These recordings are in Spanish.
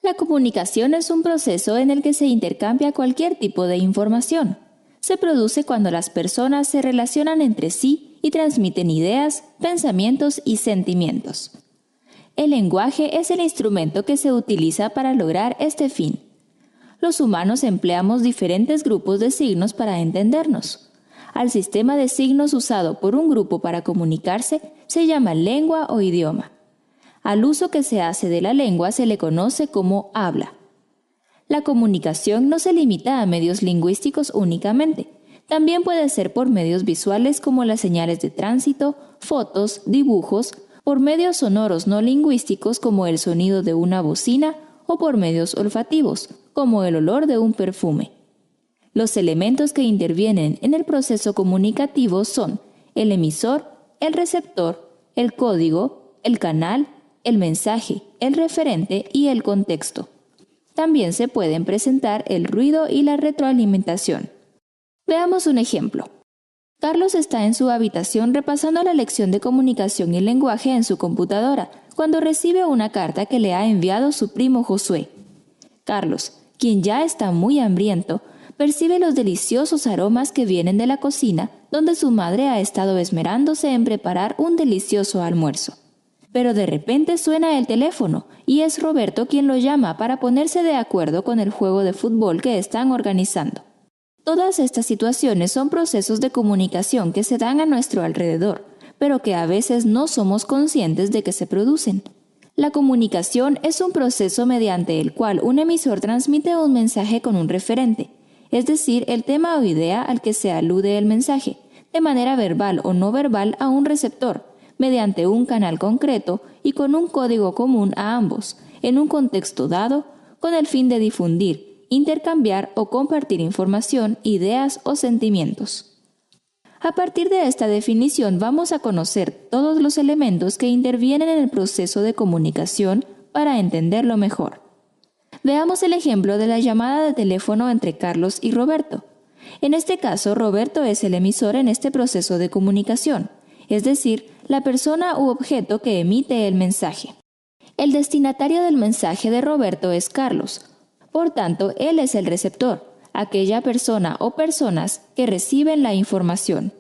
La comunicación es un proceso en el que se intercambia cualquier tipo de información. Se produce cuando las personas se relacionan entre sí y transmiten ideas, pensamientos y sentimientos. El lenguaje es el instrumento que se utiliza para lograr este fin. Los humanos empleamos diferentes grupos de signos para entendernos. Al sistema de signos usado por un grupo para comunicarse se llama lengua o idioma. Al uso que se hace de la lengua se le conoce como habla. La comunicación no se limita a medios lingüísticos únicamente. También puede ser por medios visuales como las señales de tránsito, fotos, dibujos, por medios sonoros no lingüísticos como el sonido de una bocina o por medios olfativos, como el olor de un perfume. Los elementos que intervienen en el proceso comunicativo son el emisor, el receptor, el código, el canal, el mensaje, el referente y el contexto. También se pueden presentar el ruido y la retroalimentación. Veamos un ejemplo. Carlos está en su habitación repasando la lección de comunicación y lenguaje en su computadora cuando recibe una carta que le ha enviado su primo Josué. Carlos, quien ya está muy hambriento, percibe los deliciosos aromas que vienen de la cocina donde su madre ha estado esmerándose en preparar un delicioso almuerzo. Pero de repente suena el teléfono y es Roberto quien lo llama para ponerse de acuerdo con el juego de fútbol que están organizando. Todas estas situaciones son procesos de comunicación que se dan a nuestro alrededor, pero que a veces no somos conscientes de que se producen. La comunicación es un proceso mediante el cual un emisor transmite un mensaje con un referente, es decir, el tema o idea al que se alude el mensaje, de manera verbal o no verbal a un receptor, mediante un canal concreto y con un código común a ambos, en un contexto dado, con el fin de difundir, intercambiar o compartir información, ideas o sentimientos. A partir de esta definición vamos a conocer todos los elementos que intervienen en el proceso de comunicación para entenderlo mejor. Veamos el ejemplo de la llamada de teléfono entre Carlos y Roberto. En este caso, Roberto es el emisor en este proceso de comunicación, es decir, la persona u objeto que emite el mensaje. El destinatario del mensaje de Roberto es Carlos. Por tanto, él es el receptor, aquella persona o personas que reciben la información.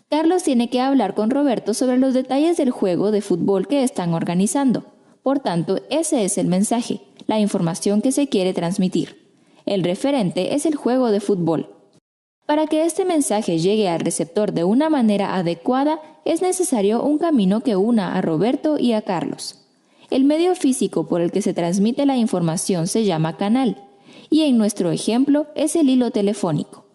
Carlos tiene que hablar con Roberto sobre los detalles del juego de fútbol que están organizando. Por tanto, ese es el mensaje, la información que se quiere transmitir. El referente es el juego de fútbol. Para que este mensaje llegue al receptor de una manera adecuada, es necesario un camino que una a Roberto y a Carlos. El medio físico por el que se transmite la información se llama canal, y en nuestro ejemplo es el hilo telefónico.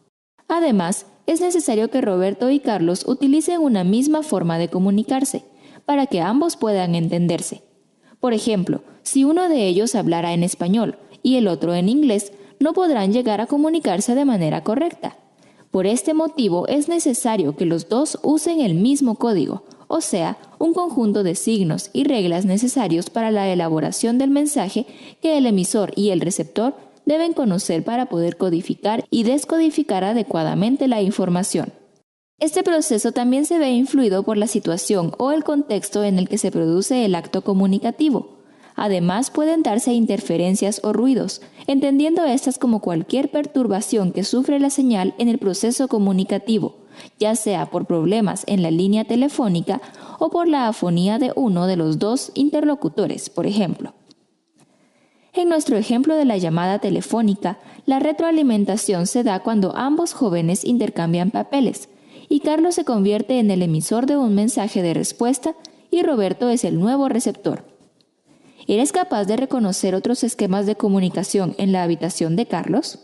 Además, es necesario que Roberto y Carlos utilicen una misma forma de comunicarse, para que ambos puedan entenderse. Por ejemplo, si uno de ellos hablara en español y el otro en inglés, no podrán llegar a comunicarse de manera correcta. Por este motivo es necesario que los dos usen el mismo código, o sea, un conjunto de signos y reglas necesarios para la elaboración del mensaje que el emisor y el receptor deben conocer para poder codificar y descodificar adecuadamente la información. Este proceso también se ve influido por la situación o el contexto en el que se produce el acto comunicativo. Además, pueden darse interferencias o ruidos, entendiendo estas como cualquier perturbación que sufre la señal en el proceso comunicativo, ya sea por problemas en la línea telefónica o por la afonía de uno de los dos interlocutores, por ejemplo. En nuestro ejemplo de la llamada telefónica, la retroalimentación se da cuando ambos jóvenes intercambian papeles, y Carlos se convierte en el emisor de un mensaje de respuesta y Roberto es el nuevo receptor. ¿Eres capaz de reconocer otros esquemas de comunicación en la habitación de Carlos?